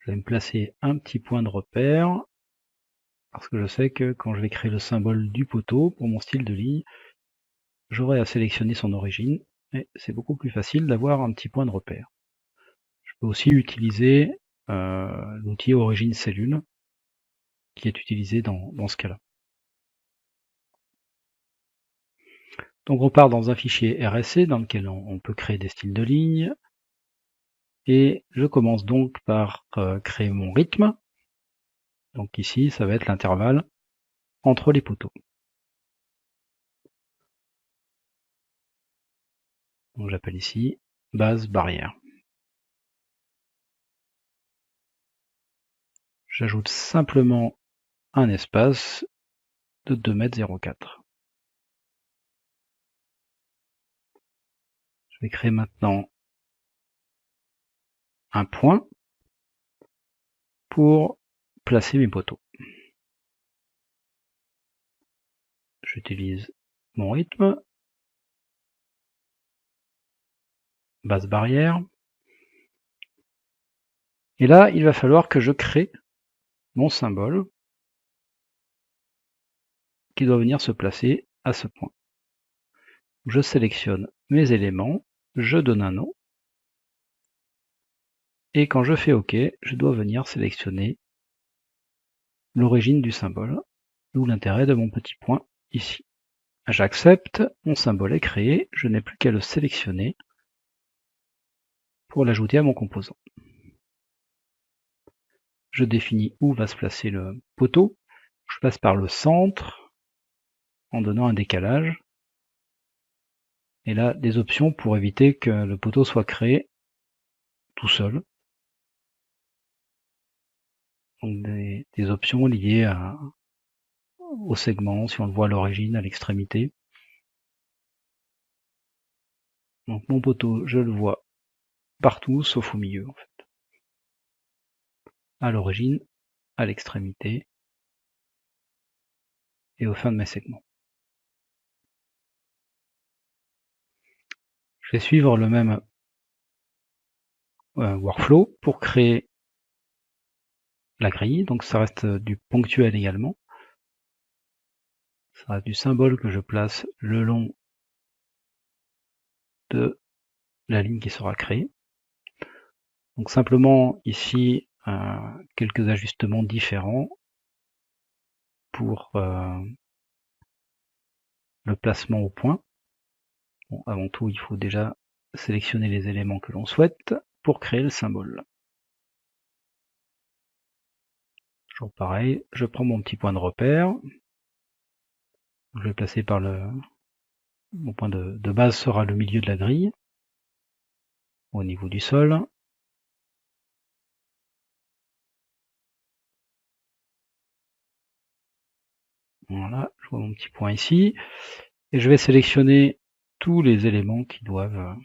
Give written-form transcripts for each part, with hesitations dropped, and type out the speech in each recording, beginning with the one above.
je vais me placer un petit point de repère, parce que je sais que quand je vais créer le symbole du poteau pour mon style de ligne, j'aurai à sélectionner son origine, et c'est beaucoup plus facile d'avoir un petit point de repère. Je peux aussi utiliser l'outil origine cellule, qui est utilisé dans ce cas-là. Donc on part dans un fichier RSC dans lequel on peut créer des styles de ligne, et je commence donc par créer mon rythme. Donc ici, ça va être l'intervalle entre les poteaux. Donc j'appelle ici base barrière. J'ajoute simplement un espace de 2,04 m. Je vais créer maintenant un point pour placer mes poteaux. J'utilise mon rythme, base barrière, et là il va falloir que je crée mon symbole qui doit venir se placer à ce point. Je sélectionne mes éléments, je donne un nom, et quand je fais OK, je dois venir sélectionner l'origine du symbole, d'où l'intérêt de mon petit point ici. J'accepte, mon symbole est créé, je n'ai plus qu'à le sélectionner pour l'ajouter à mon composant. Je définis où va se placer le poteau, je passe par le centre en donnant un décalage, et là des options pour éviter que le poteau soit créé tout seul. Donc des options liées au segment, si on le voit à l'origine, à l'extrémité. Donc mon poteau, je le vois partout sauf au milieu en fait. À l'origine, à l'extrémité et au fin de mes segments. Je vais suivre le même workflow pour créer la grille, donc ça reste du ponctuel également. Ça reste du symbole que je place le long de la ligne qui sera créée. Donc simplement ici quelques ajustements différents pour le placement au point. Bon, avant tout, il faut déjà sélectionner les éléments que l'on souhaite pour créer le symbole. Toujours pareil, je prends mon petit point de repère. Je vais placer par mon point de base sera le milieu de la grille, au niveau du sol. Voilà, je vois mon petit point ici. Et je vais sélectionner tous les éléments qui doivent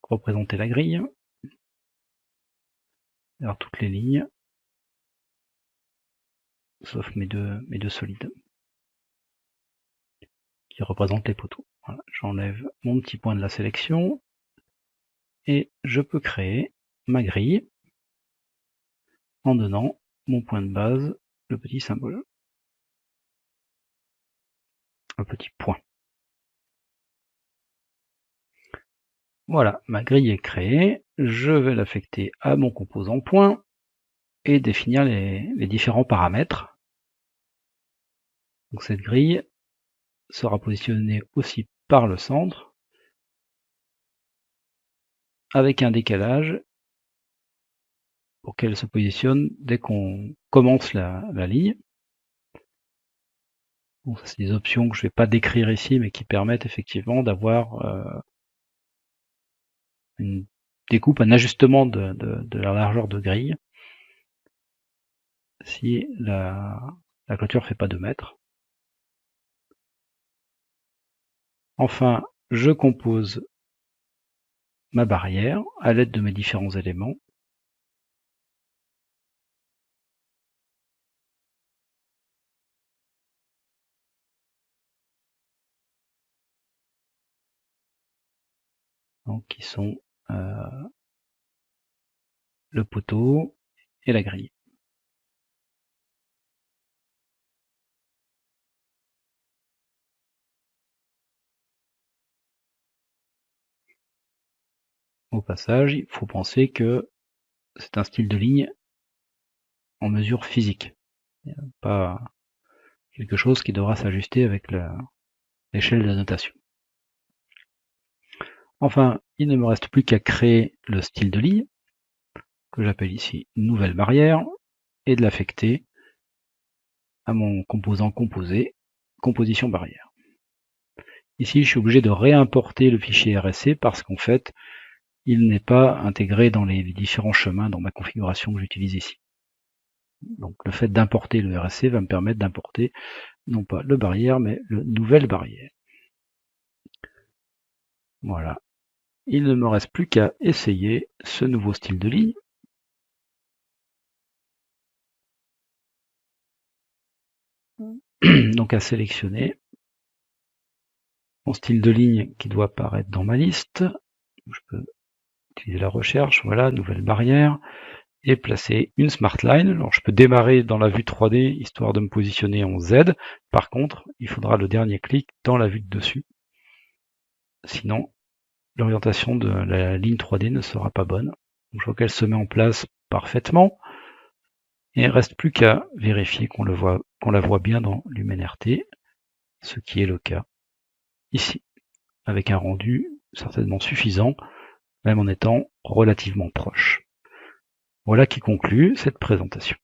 représenter la grille. Alors toutes les lignes, sauf mes deux solides, qui représentent les poteaux. Voilà, j'enlève mon petit point de la sélection, et je peux créer ma grille en donnant mon point de base, le petit symbole, le petit point. Voilà, ma grille est créée, je vais l'affecter à mon composant point et définir les différents paramètres. Donc cette grille sera positionnée aussi par le centre, avec un décalage pour qu'elle se positionne dès qu'on commence la ligne. Bon, c'est des options que je ne vais pas décrire ici, mais qui permettent effectivement d'avoir une découpe, un ajustement de la largeur de grille si la clôture ne fait pas 2 mètres. Enfin, je compose ma barrière à l'aide de mes différents éléments. Donc qui sont le poteau et la grille. Au passage, il faut penser que c'est un style de ligne en mesure physique, pas quelque chose qui devra s'ajuster avec l'échelle de notation. Enfin, il ne me reste plus qu'à créer le style de ligne, que j'appelle ici nouvelle barrière, et de l'affecter à mon composant composé, composition barrière. Ici, je suis obligé de réimporter le fichier RSC parce qu'en fait, il n'est pas intégré dans les différents chemins dans ma configuration que j'utilise ici. Donc le fait d'importer le RSC va me permettre d'importer non pas le barrière, mais le nouvelle barrière. Voilà. Il ne me reste plus qu'à essayer ce nouveau style de ligne. Donc à sélectionner mon style de ligne qui doit apparaître dans ma liste. Je peux utiliser la recherche, voilà, nouvelle barrière, et placer une Smart Line. Alors je peux démarrer dans la vue 3D histoire de me positionner en Z. Par contre, il faudra le dernier clic dans la vue de dessus. Sinon, l'orientation de la ligne 3D ne sera pas bonne. Donc, je vois qu'elle se met en place parfaitement. Et il ne reste plus qu'à vérifier qu'on la voit bien dans LumenRT, ce qui est le cas ici, avec un rendu certainement suffisant, même en étant relativement proche. Voilà qui conclut cette présentation.